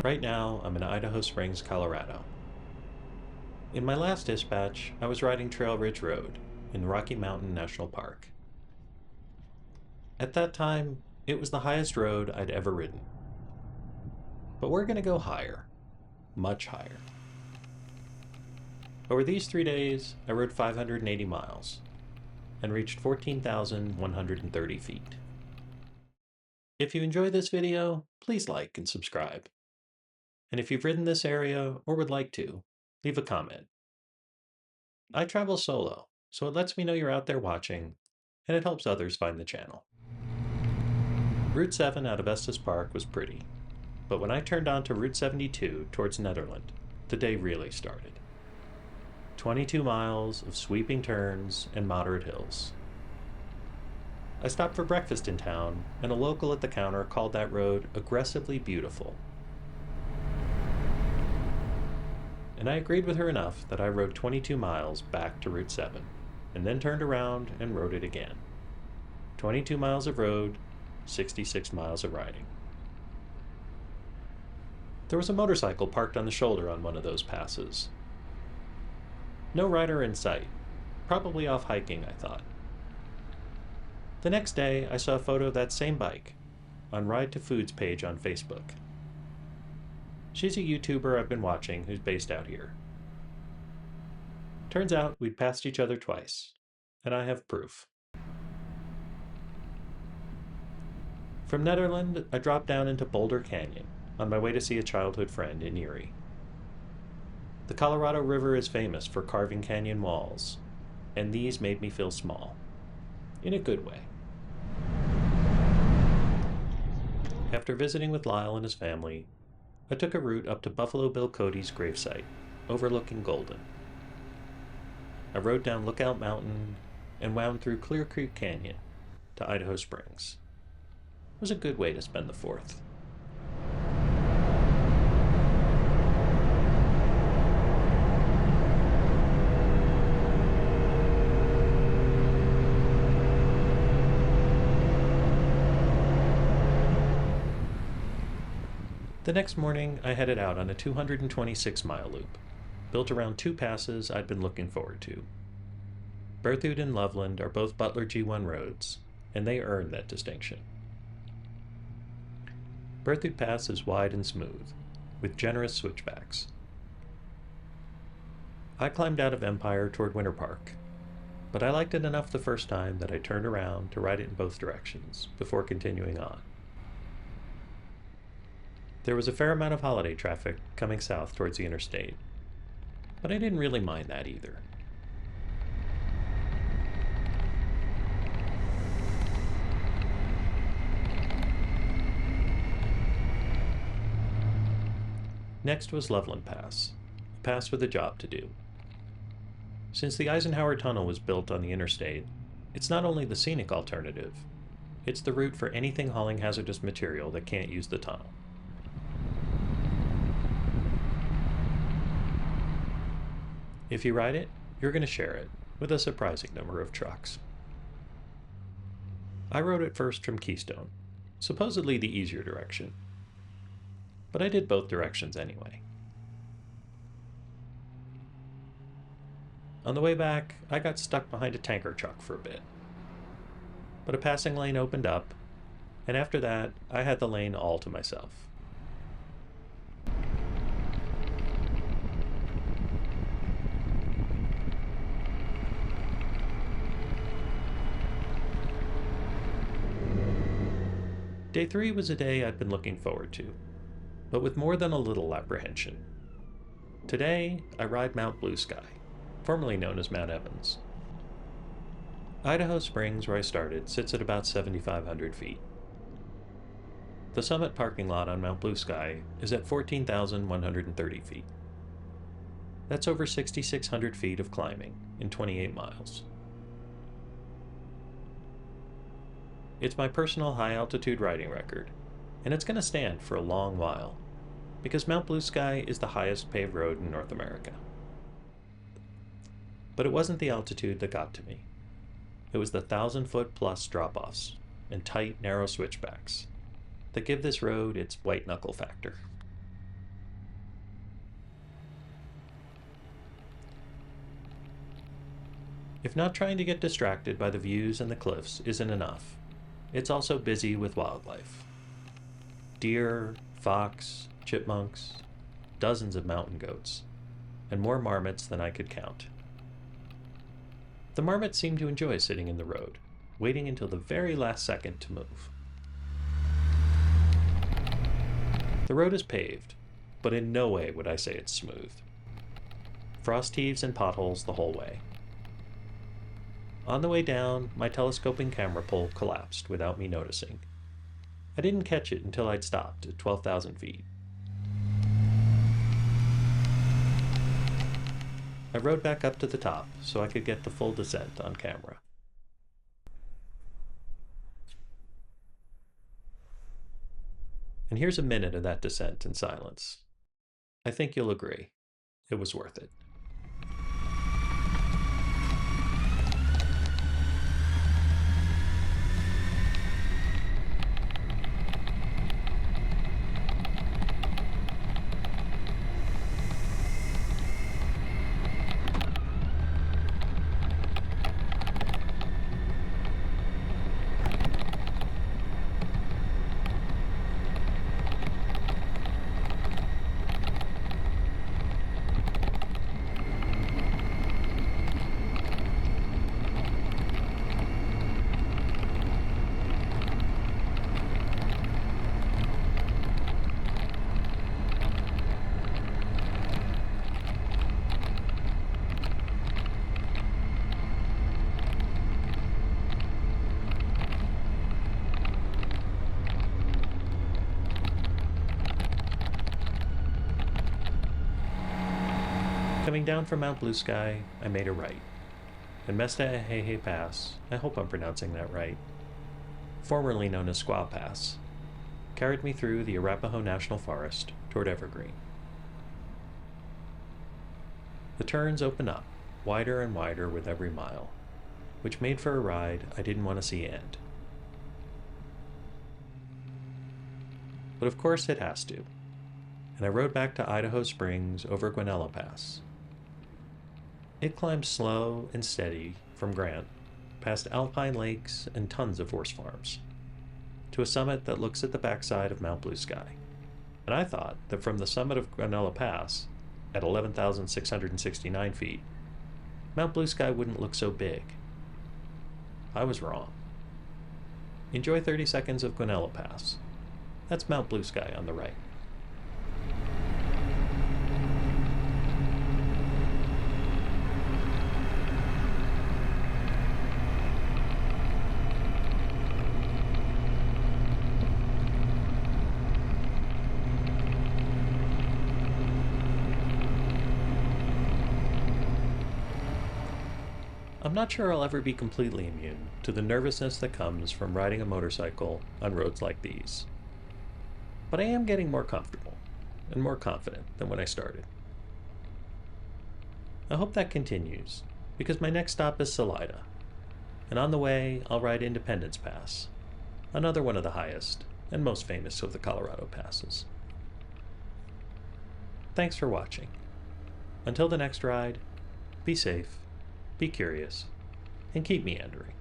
Right now, I'm in Idaho Springs, Colorado. In my last dispatch, I was riding Trail Ridge Road in Rocky Mountain National Park. At that time, it was the highest road I'd ever ridden. But we're going to go higher, much higher. Over these 3 days, I rode 580 miles and reached 14,130 feet. If you enjoy this video, please like and subscribe. And if you've ridden this area or would like to, leave a comment. I travel solo, so it lets me know you're out there watching, and it helps others find the channel. Route 7 out of Estes Park was pretty, but when I turned onto Route 72 towards Nederland, the day really started. 22 miles of sweeping turns and moderate hills. I stopped for breakfast in town, and a local at the counter called that road aggressively beautiful. And I agreed with her enough that I rode 22 miles back to Route 7, and then turned around and rode it again. 22 miles of road, 66 miles of riding. There was a motorcycle parked on the shoulder on one of those passes. No rider in sight, probably off hiking, I thought. The next day, I saw a photo of that same bike on Ride to Food's page on Facebook. She's a YouTuber I've been watching who's based out here. Turns out we'd passed each other twice, and I have proof. From Nederland, I dropped down into Boulder Canyon on my way to see a childhood friend in Erie. The Colorado River is famous for carving canyon walls, and these made me feel small, in a good way. After visiting with Lyle and his family, I took a route up to Buffalo Bill Cody's gravesite, overlooking Golden. I rode down Lookout Mountain and wound through Clear Creek Canyon to Idaho Springs. It was a good way to spend the 4th. The next morning, I headed out on a 226-mile loop, built around 2 passes I'd been looking forward to. Berthoud and Loveland are both Butler G1 roads, and they earned that distinction. Berthoud Pass is wide and smooth, with generous switchbacks. I climbed out of Empire toward Winter Park, but I liked it enough the first time that I turned around to ride it in both directions before continuing on. There was a fair amount of holiday traffic coming south towards the interstate, but I didn't really mind that either. Next was Loveland Pass, a pass with a job to do. Since the Eisenhower Tunnel was built on the interstate, it's not only the scenic alternative, it's the route for anything hauling hazardous material that can't use the tunnel. If you ride it, you're going to share it with a surprising number of trucks. I rode it first from Keystone, supposedly the easier direction, but I did both directions anyway. On the way back, I got stuck behind a tanker truck for a bit, but a passing lane opened up, and after that, I had the lane all to myself. Day 3 was a day I'd been looking forward to, but with more than a little apprehension. Today, I ride Mount Blue Sky, formerly known as Mount Evans. Idaho Springs, where I started, sits at about 7,500 feet. The summit parking lot on Mount Blue Sky is at 14,130 feet. That's over 6,600 feet of climbing in 28 miles. It's my personal high-altitude riding record, and it's going to stand for a long while, because Mount Blue Sky is the highest paved road in North America. But it wasn't the altitude that got to me. It was the 1,000-foot-plus drop-offs and tight, narrow switchbacks that give this road its white-knuckle factor. If not trying to get distracted by the views and the cliffs isn't enough, it's also busy with wildlife. Deer, fox, chipmunks, dozens of mountain goats, and more marmots than I could count. The marmots seem to enjoy sitting in the road, waiting until the very last second to move. The road is paved, but in no way would I say it's smooth. Frost heaves and potholes the whole way. On the way down, my telescoping camera pole collapsed without me noticing. I didn't catch it until I'd stopped at 12,000 feet. I rode back up to the top so I could get the full descent on camera. And here's a minute of that descent in silence. I think you'll agree, it was worth it. Coming down from Mount Blue Sky, I made a right. And Mestaa'Ehehe Pass, I hope I'm pronouncing that right, formerly known as Squaw Pass, carried me through the Arapahoe National Forest toward Evergreen. The turns open up, wider and wider with every mile, which made for a ride I didn't want to see end. But of course it has to, and I rode back to Idaho Springs over Guanella Pass. It climbs slow and steady from Grant, past alpine lakes and tons of horse farms, to a summit that looks at the backside of Mount Blue Sky. And I thought that from the summit of Guanella Pass, at 11,669 feet, Mount Blue Sky wouldn't look so big. I was wrong. Enjoy 30 seconds of Guanella Pass. That's Mount Blue Sky on the right. I'm not sure I'll ever be completely immune to the nervousness that comes from riding a motorcycle on roads like these. But I am getting more comfortable and more confident than when I started. I hope that continues, because my next stop is Salida, and on the way I'll ride Independence Pass, another one of the highest and most famous of the Colorado passes. Thanks for watching. Until the next ride, be safe, be curious, and keep meandering.